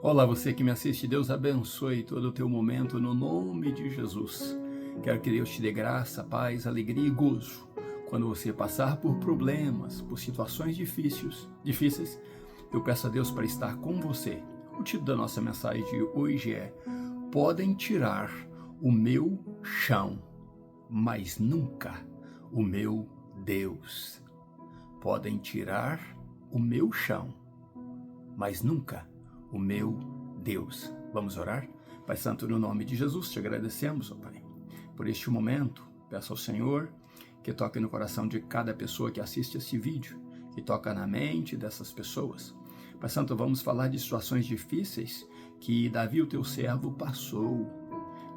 Olá, você que me assiste, Deus abençoe todo o teu momento no nome de Jesus. Quero que Deus te dê graça, paz, alegria e gozo. Quando você passar por problemas, por situações difíceis, eu peço a Deus para estar com você. O título da nossa mensagem de hoje é: podem tirar o meu chão, mas nunca o meu Deus. Podem tirar o meu chão, mas nunca o meu Deus. Vamos orar? Pai Santo, no nome de Jesus, te agradecemos, ó Pai, por este momento. Peço ao Senhor que toque no coração de cada pessoa que assiste esse vídeo, que toca na mente dessas pessoas. Pai Santo, vamos falar de situações difíceis que Davi, o teu servo, passou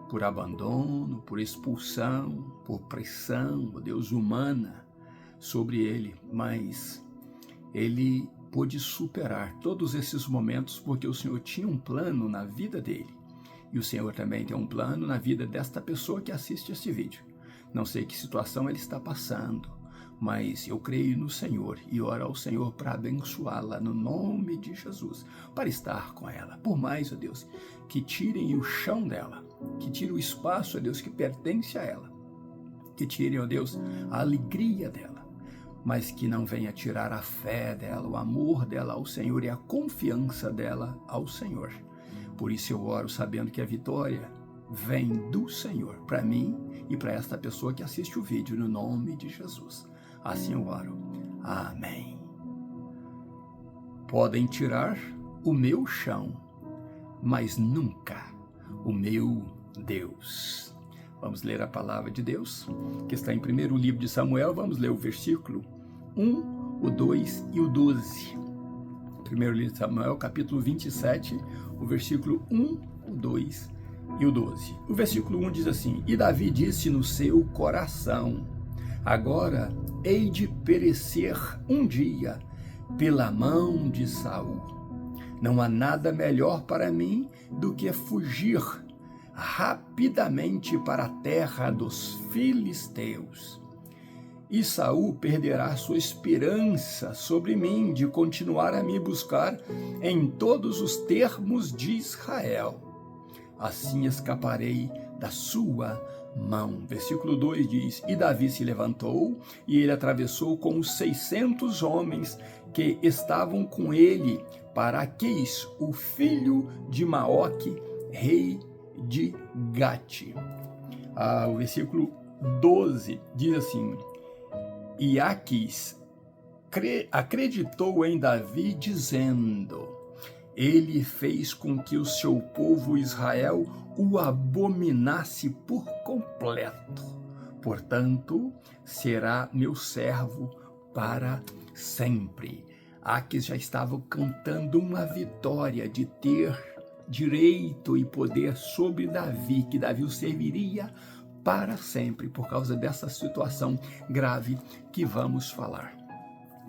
por abandono, por expulsão, por pressão, ó Deus, humana sobre ele, mas ele pôde superar todos esses momentos porque o Senhor tinha um plano na vida dele. E o Senhor também tem um plano na vida desta pessoa que assiste esse vídeo. Não sei que situação ele está passando, mas eu creio no Senhor e oro ao Senhor para abençoá-la no nome de Jesus, para estar com ela. Por mais, ó Deus, que tirem o chão dela, que tirem o espaço, ó Deus, que pertence a ela, que tirem, ó Deus, a alegria dela, mas que não venha tirar a fé dela, o amor dela ao Senhor e a confiança dela ao Senhor. Por isso eu oro sabendo que a vitória vem do Senhor, para mim e para esta pessoa que assiste o vídeo, no nome de Jesus. Assim eu oro. Amém. Podem tirar o meu chão, mas nunca o meu Deus. Vamos ler a palavra de Deus, que está em 1º livro de Samuel. Vamos ler o versículo 1, o 2 e o 12. 1º livro de Samuel, capítulo 27, o versículo 1, o 2 e o 12. O versículo 1 diz assim: E Davi disse no seu coração: agora hei de perecer um dia pela mão de Saul. Não há nada melhor para mim do que fugir rapidamente para a terra dos filisteus. E Saul perderá sua esperança sobre mim de continuar a me buscar em todos os termos de Israel. Assim escaparei da sua mão. Versículo 2 diz: E Davi se levantou e ele atravessou com os 600 homens que estavam com ele para Aquis, o filho de Maoque, rei de Gate. O versículo 12 diz assim: E Aquis acreditou em Davi, dizendo: ele fez com que o seu povo Israel o abominasse por completo. Portanto, será meu servo para sempre. Aquis já estava cantando uma vitória de ter direito e poder sobre Davi, que Davi o serviria para sempre, por causa dessa situação grave que vamos falar.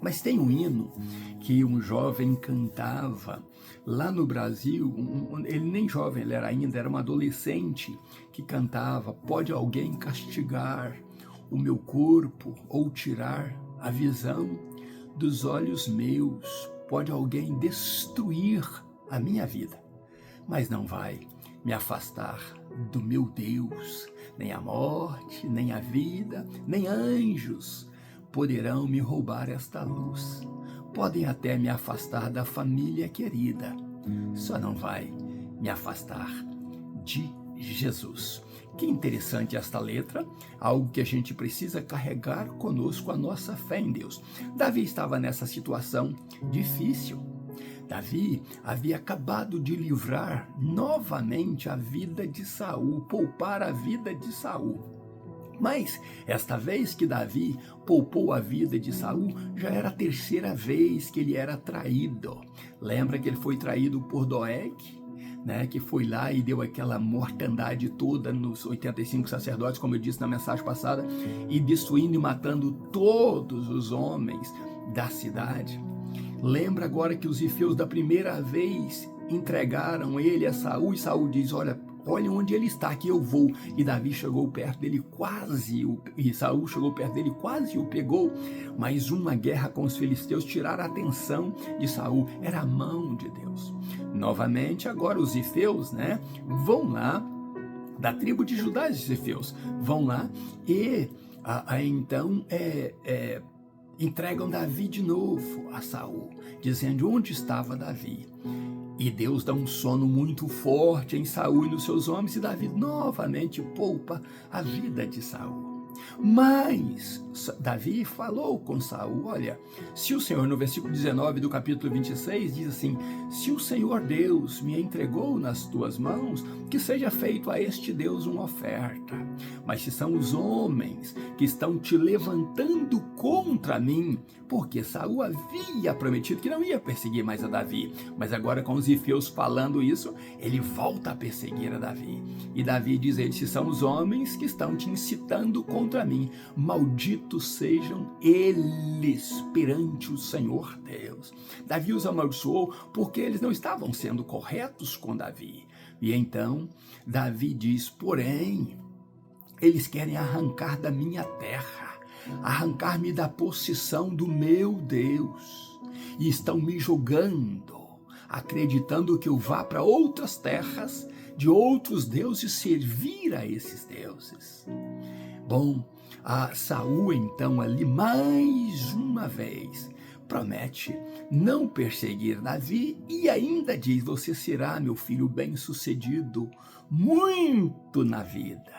Mas tem um hino que um jovem cantava lá no Brasil, ele nem jovem, ele ainda era um adolescente que cantava: pode alguém castigar o meu corpo ou tirar a visão dos olhos meus? Pode alguém destruir a minha vida, mas não vai me afastar do meu Deus. Nem a morte, nem a vida, nem anjos poderão me roubar esta luz. Podem até me afastar da família querida, só não vai me afastar de Jesus. Que interessante esta letra, algo que a gente precisa carregar conosco, a nossa fé em Deus. Davi estava nessa situação difícil. Davi havia acabado de livrar novamente a vida de Saul, poupar a vida de Saul. Mas esta vez que Davi poupou a vida de Saul, já era a terceira vez que ele era traído. Lembra que ele foi traído por Doeg, né, que foi lá e deu aquela mortandade toda nos 85 sacerdotes, como eu disse na mensagem passada, e destruindo e matando todos os homens da cidade. Lembra agora que os ifeus da primeira vez entregaram ele a Saul, e Saul diz: olha, olha onde ele está, que eu vou. E Davi chegou perto dele e Saul chegou perto dele, quase o pegou. Mas uma guerra com os filisteus tiraram a atenção de Saul, era a mão de Deus. Novamente, agora os zifeus, né, vão lá, da tribo de Judá, os zifeus, vão lá e então entregam Davi de novo a Saul, dizendo onde estava Davi. E Deus dá um sono muito forte em Saul e nos seus homens, e Davi novamente poupa a vida de Saul. Mas Davi falou com Saul, olha, se o Senhor, no versículo 19 do capítulo 26, diz assim, se o Senhor Deus me entregou nas tuas mãos, que seja feito a este Deus uma oferta. Mas se são os homens que estão te levantando contra mim, porque Saul havia prometido que não ia perseguir mais a Davi, mas agora com os zifeus falando isso, ele volta a perseguir a Davi. E Davi diz a ele, se são os homens que estão te incitando contra mim, malditos sejam eles perante o Senhor Deus. Davi os amaldiçoou porque eles não estavam sendo corretos com Davi. E então Davi diz, porém, eles querem arrancar da minha terra, arrancar-me da possessão do meu Deus, e estão me julgando, acreditando que eu vá para outras terras de outros deuses servir a esses deuses. Bom, a Saul então ali mais uma vez promete não perseguir Davi e ainda diz, você será, meu filho, bem-sucedido muito na vida.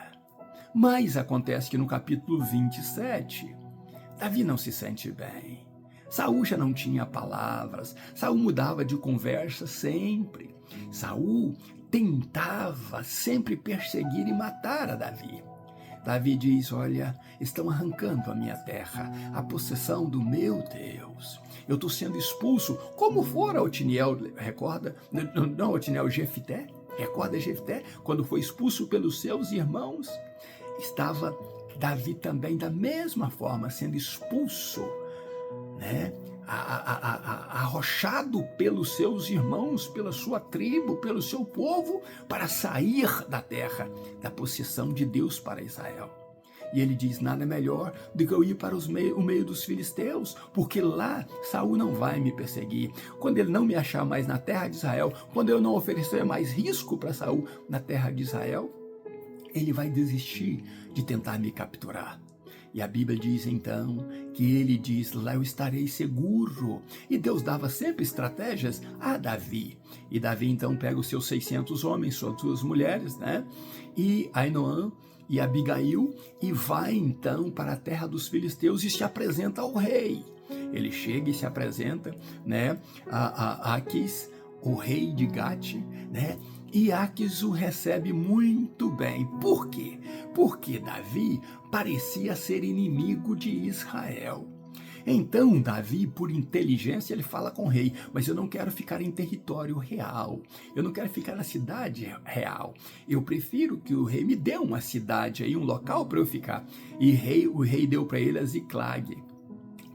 Mas acontece que no capítulo 27, Davi não se sente bem. Saul já não tinha palavras, Saul mudava de conversa sempre. Saul tentava sempre perseguir e matar a Davi. Davi diz, olha, estão arrancando a minha terra, a possessão do meu Deus. Eu estou sendo expulso, como fora Otiniel, recorda? Não, Otiniel, Jefté, recorda Jefté? Quando foi expulso pelos seus irmãos, estava Davi também da mesma forma, sendo expulso, né? Arrochado pelos seus irmãos, pela sua tribo, pelo seu povo, para sair da terra, da possessão de Deus para Israel. E ele diz, nada melhor do que eu ir para o meio dos filisteus, porque lá Saul não vai me perseguir. Quando ele não me achar mais na terra de Israel, quando eu não oferecer mais risco para Saul na terra de Israel, ele vai desistir de tentar me capturar. E a Bíblia diz então que ele diz, lá eu estarei seguro. E Deus dava sempre estratégias a Davi. E Davi então pega os seus 600 homens, suas mulheres, né? E Ainoã e Abigail, e vai então para a terra dos filisteus e se apresenta ao rei. Ele chega e se apresenta, né? A Aquis, o rei de Gate, né? E Aquis o recebe muito bem. Por quê? Porque Davi parecia ser inimigo de Israel. Então Davi, por inteligência, ele fala com o rei, mas eu não quero ficar em território real, eu não quero ficar na cidade real, eu prefiro que o rei me dê uma cidade aí, um local para eu ficar. E o rei deu para ele a Ziclag,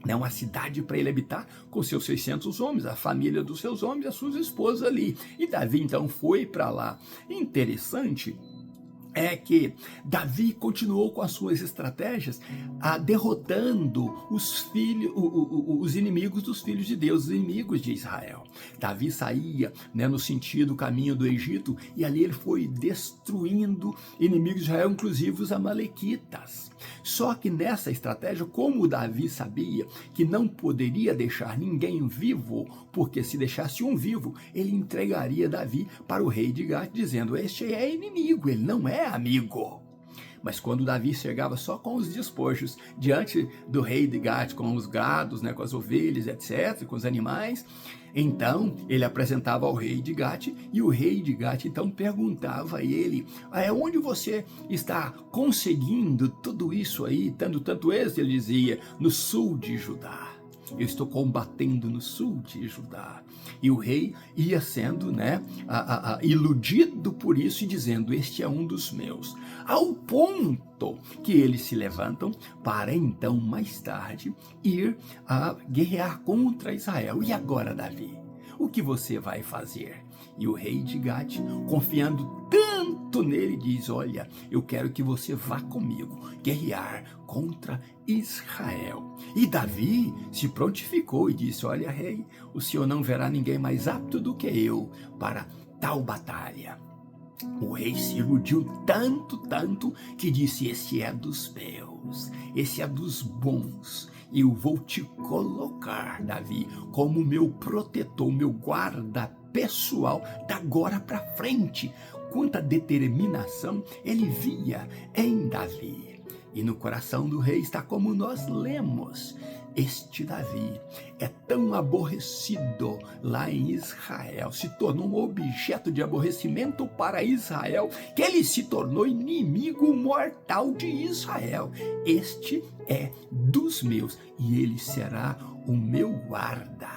né, uma cidade para ele habitar com seus 600 homens, a família dos seus homens, as suas esposas ali. E Davi então foi para lá. Interessante é que Davi continuou com as suas estratégias, derrotando os inimigos dos filhos de Deus, os inimigos de Israel. Davi saía, né, no sentido caminho do Egito, e ali ele foi destruindo inimigos de Israel, inclusive os amalequitas. Só que nessa estratégia, como Davi sabia que não poderia deixar ninguém vivo, porque se deixasse um vivo, ele entregaria Davi para o rei de Gate, dizendo, este é inimigo, ele não é amigo. Mas quando Davi chegava só com os despojos diante do rei de Gate, com os gados, né, com as ovelhas, etc., com os animais, então ele apresentava ao rei de Gate, e o rei de Gate então perguntava a ele, onde você está conseguindo tudo isso aí, tendo tanto êxito? Ele dizia, no sul de Judá. Eu estou combatendo no sul de Judá. E o rei ia sendo, né, iludido por isso e dizendo, este é um dos meus. Ao ponto que eles se levantam para então, mais tarde, ir a guerrear contra Israel. E agora, Davi, o que você vai fazer? E o rei de Gate, confiando tanto tanto nele, diz: olha, eu quero que você vá comigo guerrear contra Israel. E Davi se prontificou e disse: olha, rei, o senhor não verá ninguém mais apto do que eu para tal batalha. O rei se iludiu tanto, que disse: esse é dos meus, esse é dos bons. Eu vou te colocar, Davi, como meu protetor, meu guarda pessoal, da agora para frente. Quanta determinação ele via em Davi. E no coração do rei está como nós lemos. Este Davi é tão aborrecido lá em Israel, se tornou um objeto de aborrecimento para Israel, que ele se tornou inimigo mortal de Israel. Este é dos meus e ele será o meu guarda.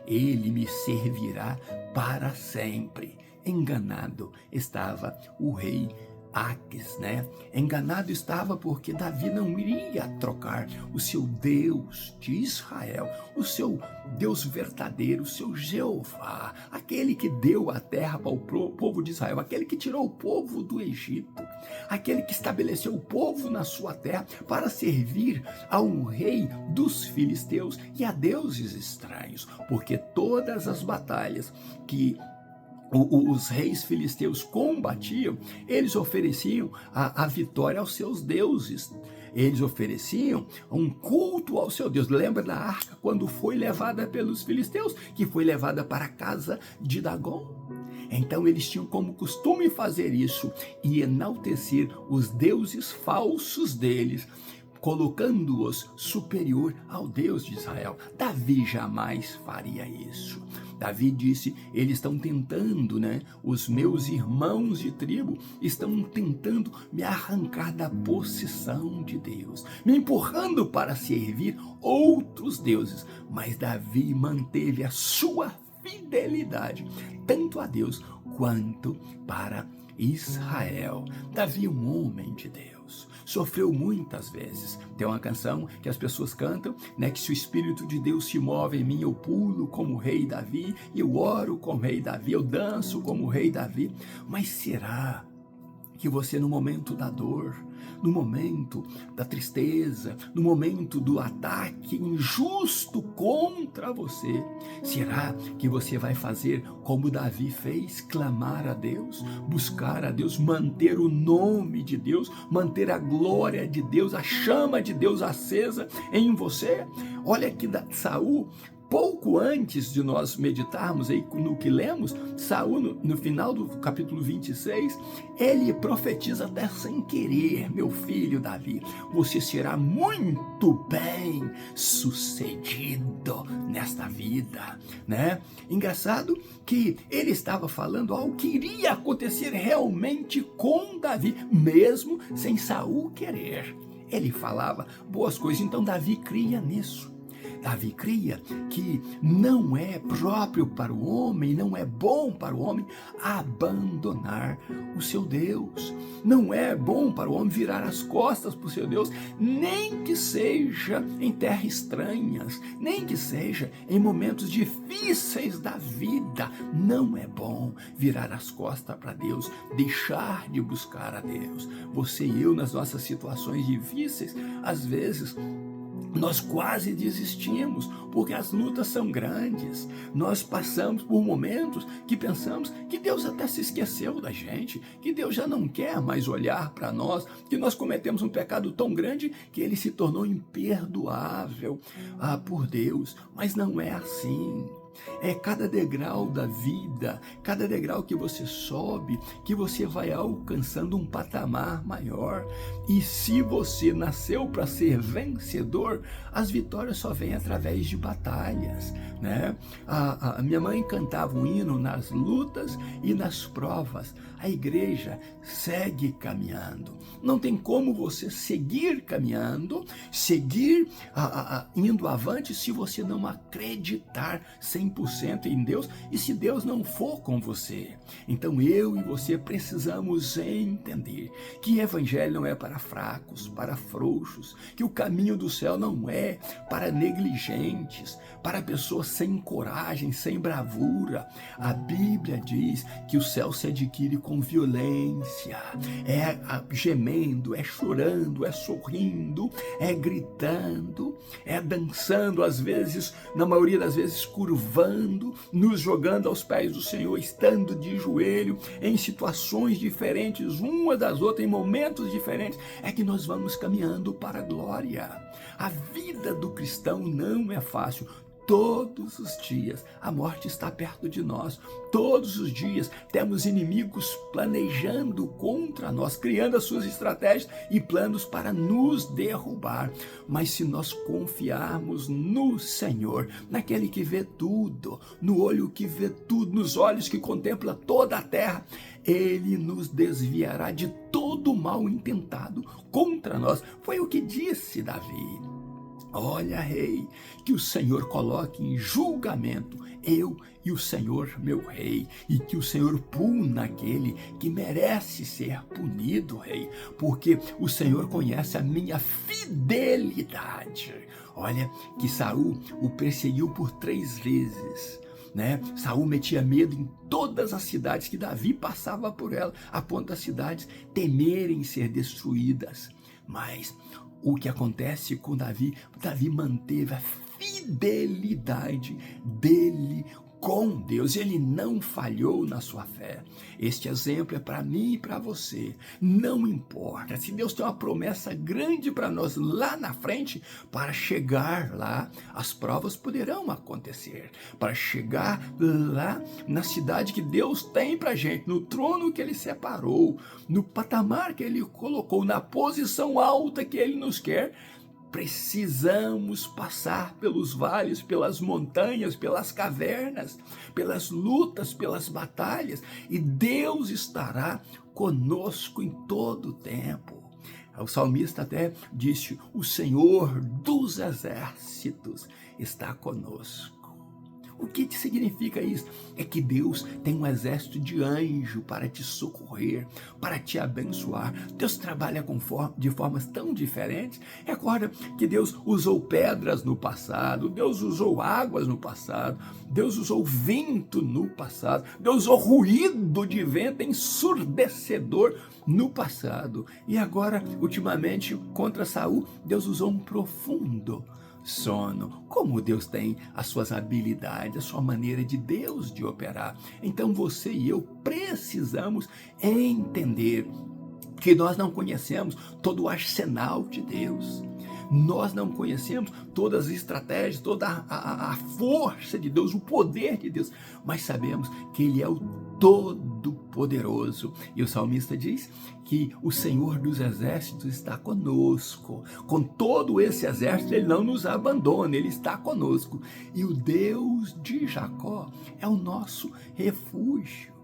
Ele me servirá para sempre. Enganado estava o rei Aques, né? Enganado estava porque Davi não iria trocar o seu Deus de Israel, o seu Deus verdadeiro, o seu Jeová, aquele que deu a terra para o povo de Israel, aquele que tirou o povo do Egito, aquele que estabeleceu o povo na sua terra para servir a um rei dos filisteus e a deuses estranhos, porque todas as batalhas que os reis filisteus combatiam, eles ofereciam a vitória aos seus deuses. Eles ofereciam um culto ao seu Deus. Lembra da arca quando foi levada pelos filisteus, que foi levada para a casa de Dagom? Então eles tinham como costume fazer isso e enaltecer os deuses falsos deles, colocando-os superior ao Deus de Israel. Davi jamais faria isso. Davi disse: eles estão tentando, os meus irmãos de tribo estão tentando me arrancar da possessão de Deus, me empurrando para servir outros deuses. Mas Davi manteve a sua fidelidade, tanto a Deus quanto para Israel. Davi, um homem de Deus, sofreu muitas vezes. Tem uma canção que as pessoas cantam, que se o Espírito de Deus se move em mim, eu pulo como o rei Davi, eu oro como o rei Davi, eu danço como o rei Davi. Mas será que você, no momento da dor, no momento da tristeza, no momento do ataque injusto contra você, será que você vai fazer como Davi fez? Clamar a Deus, buscar a Deus, manter o nome de Deus, manter a glória de Deus, a chama de Deus acesa em você? Olha que Saul, pouco antes de nós meditarmos aí no que lemos, Saul, no final do capítulo 26, ele profetiza até sem querer: meu filho Davi, você será muito bem sucedido nesta vida, Engraçado que ele estava falando algo que iria acontecer realmente com Davi, mesmo sem Saul querer. Ele falava boas coisas, então Davi cria nisso. Davi cria que não é próprio para o homem, não é bom para o homem abandonar o seu Deus. Não é bom para o homem virar as costas para o seu Deus, nem que seja em terras estranhas, nem que seja em momentos difíceis da vida. Não é bom virar as costas para Deus, deixar de buscar a Deus. Você e eu, nas nossas situações difíceis, às vezes nós quase desistimos, porque as lutas são grandes. Nós passamos por momentos que pensamos que Deus até se esqueceu da gente, que Deus já não quer mais olhar para nós, que nós cometemos um pecado tão grande que ele se tornou imperdoável por Deus. Mas não é assim. É cada degrau da vida, cada degrau que você sobe, que você vai alcançando um patamar maior. E se você nasceu para ser vencedor, as vitórias só vêm através de batalhas, A minha mãe cantava um hino nas lutas e nas provas. A igreja segue caminhando. Não tem como você seguir caminhando, seguir indo avante, se você não acreditar sem 100% em Deus e se Deus não for com você? Então eu e você precisamos entender que evangelho não é para fracos, para frouxos, que o caminho do céu não é para negligentes, para pessoas sem coragem, sem bravura. A Bíblia diz que o céu se adquire com violência, é gemendo, é chorando, é sorrindo, é gritando, é dançando, às vezes, na maioria das vezes, curvando, nos jogando aos pés do Senhor, estando de joelho, em situações diferentes, uma das outras, em momentos diferentes, é que nós vamos caminhando para a glória. A vida do cristão não é fácil. Todos os dias a morte está perto de nós. Todos os dias temos inimigos planejando contra nós, criando as suas estratégias e planos para nos derrubar. Mas se nós confiarmos no Senhor, naquele que vê tudo, no olho que vê tudo, nos olhos que contempla toda a terra, Ele nos desviará de todo o mal intentado contra nós. Foi o que disse Davi. Olha, rei, que o Senhor coloque em julgamento eu e o Senhor, meu rei, e que o Senhor puna aquele que merece ser punido, rei, porque o Senhor conhece a minha fidelidade. Olha, que Saul o perseguiu por 3 vezes. Saul metia medo em todas as cidades que Davi passava por ela, a ponto das cidades temerem ser destruídas. Mas o que acontece com Davi? Davi manteve a fidelidade dele com Deus. Ele não falhou na sua fé. Este exemplo é para mim e para você. Não importa se Deus tem uma promessa grande para nós lá na frente, para chegar lá, as provas poderão acontecer. Para chegar lá na cidade que Deus tem para a gente, no trono que Ele separou, no patamar que Ele colocou, na posição alta que Ele nos quer, precisamos passar pelos vales, pelas montanhas, pelas cavernas, pelas lutas, pelas batalhas, e Deus estará conosco em todo o tempo. O salmista até disse: o Senhor dos exércitos está conosco. O que significa isso? É que Deus tem um exército de anjo para te socorrer, para te abençoar. Deus trabalha de formas tão diferentes. Recorda que Deus usou pedras no passado, Deus usou águas no passado, Deus usou vento no passado, Deus usou ruído de vento ensurdecedor no passado. E agora, ultimamente, contra Saul, Deus usou um profundo sono. Como Deus tem as suas habilidades, a sua maneira de Deus de operar. Então você e eu precisamos entender que nós não conhecemos todo o arsenal de Deus. Nós não conhecemos todas as estratégias, toda a força de Deus, o poder de Deus, mas sabemos que Ele é o Todo-Poderoso. E o salmista diz que o Senhor dos exércitos está conosco. Com todo esse exército, Ele não nos abandona, Ele está conosco. E o Deus de Jacó é o nosso refúgio.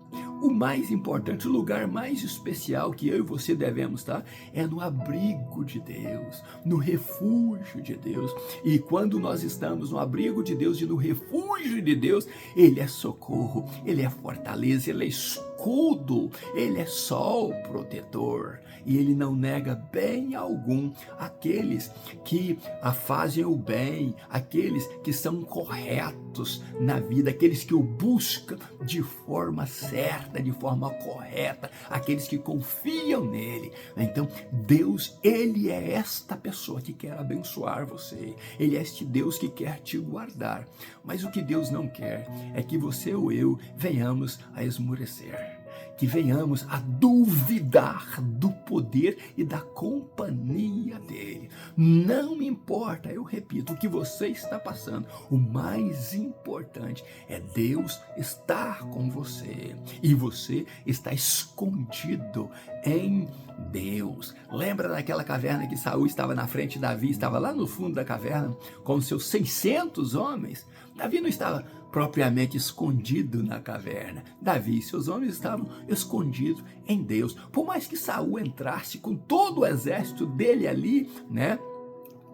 O mais importante, o lugar mais especial que eu e você devemos estar é no abrigo de Deus, no refúgio de Deus. E quando nós estamos no abrigo de Deus e no refúgio de Deus, Ele é socorro, Ele é fortaleza, Ele é escudo, Ele é sol protetor. E Ele não nega bem algum aqueles que fazem o bem, aqueles que são corretos na vida, aqueles que o buscam de forma certa, de forma correta, aqueles que confiam nele. Então, Deus, Ele é esta pessoa que quer abençoar você. Ele é este Deus que quer te guardar. Mas o que Deus não quer é que você ou eu venhamos a esmorecer, que venhamos a duvidar do poder e da companhia dele. Não importa, eu repito, o que você está passando, o mais importante é Deus estar com você e você está escondido em Deus. Lembra daquela caverna que Saul estava na frente de Davi, estava lá no fundo da caverna com seus 600 homens? Davi não estava propriamente escondido na caverna. Davi e seus homens estavam escondidos em Deus. Por mais que Saul entrasse com todo o exército dele ali,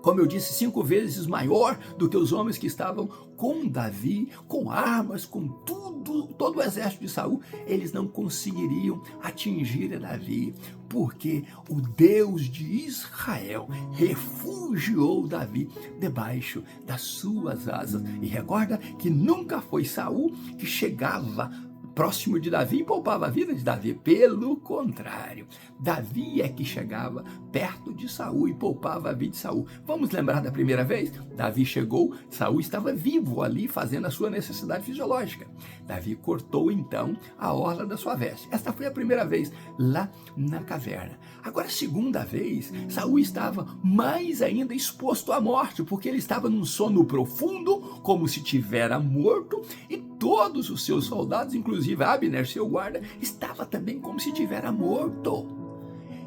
como eu disse, 5 vezes maior do que os homens que estavam com Davi, com armas, com tudo, todo o exército de Saul. Eles não conseguiriam atingir Davi, porque o Deus de Israel refugiou Davi debaixo das suas asas. E recorda que nunca foi Saul que chegava próximo de Davi e poupava a vida de Davi. Pelo contrário, Davi é que chegava perto de Saul e poupava a vida de Saul. Vamos lembrar da primeira vez? Davi chegou, Saul estava vivo ali fazendo a sua necessidade fisiológica. Davi cortou então a orla da sua veste. Esta foi a primeira vez lá na caverna. Agora, a segunda vez, Saul estava mais ainda exposto à morte, porque ele estava num sono profundo, como se tivera morto, e todos os seus soldados, inclusive Abner, seu guarda, estava também como se tivera morto.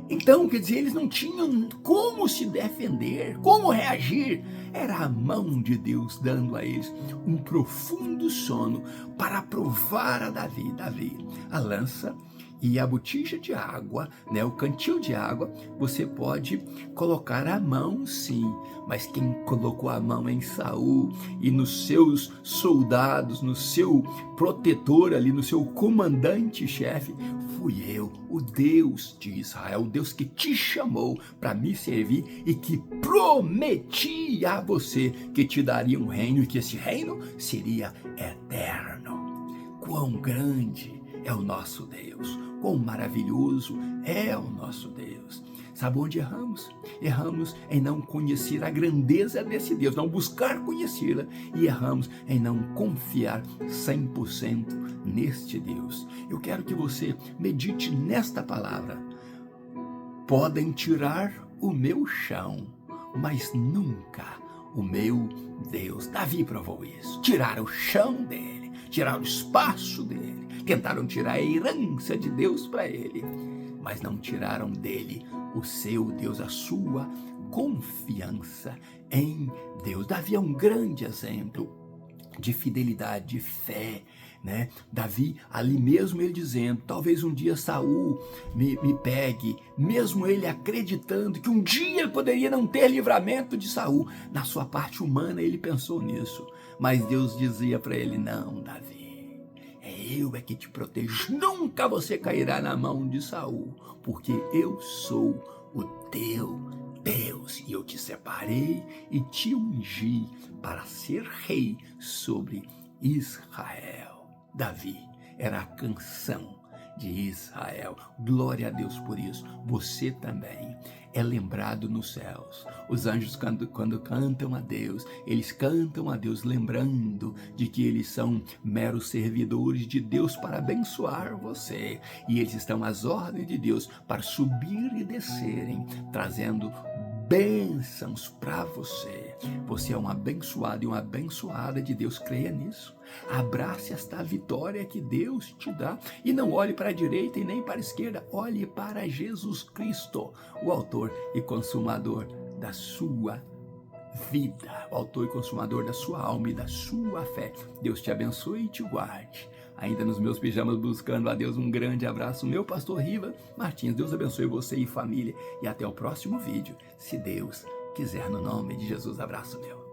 Então, quer dizer, eles não tinham como se defender, como reagir. Era a mão de Deus dando a eles um profundo sono para provar a Davi. Davi, a lança e a botija de água, né, o cantil de água, você pode colocar a mão, sim, mas quem colocou a mão em Saul e nos seus soldados, no seu protetor ali, no seu comandante-chefe, fui eu, o Deus de Israel, o Deus que te chamou para me servir e que prometi a você que te daria um reino e que esse reino seria eterno. Quão grande é o nosso Deus, quão maravilhoso é o nosso Deus. Sabe onde erramos? Erramos em não conhecer a grandeza desse Deus, não buscar conhecê-la, e erramos em não confiar 100% neste Deus. Eu quero que você medite nesta palavra. Podem tirar o meu chão, mas nunca o meu Deus. Davi provou isso. Tiraram o chão dele, tiraram o espaço dele, tentaram tirar a herança de Deus para ele, mas não tiraram dele o seu Deus, a sua confiança em Deus. Davi é um grande exemplo de fidelidade, de fé, né? Davi, ali mesmo ele dizendo, talvez um dia Saul me pegue, mesmo ele acreditando que um dia ele poderia não ter livramento de Saul. Na sua parte humana ele pensou nisso, mas Deus dizia para ele, não, Davi, eu é que te protejo, nunca você cairá na mão de Saul, porque eu sou o teu Deus, e eu te separei e te ungi para ser rei sobre Israel. Davi era a canção de Israel. Glória a Deus por isso. Você também é lembrado nos céus. Os anjos, quando cantam a Deus, eles cantam a Deus lembrando de que eles são meros servidores de Deus para abençoar você. E eles estão às ordens de Deus para subir e descerem, trazendo bênçãos para você. Você é um abençoado e uma abençoada de Deus, creia nisso. Abrace esta vitória que Deus te dá e não olhe para a direita e nem para a esquerda, olhe para Jesus Cristo, o autor e consumador da sua vida, o autor e consumador da sua alma e da sua fé. Deus te abençoe e te guarde. Ainda nos meus pijamas buscando a Deus, um grande abraço, meu pastor Riva Martins. Deus abençoe você e família e até o próximo vídeo, se Deus quiser, no nome de Jesus. Abraço meu.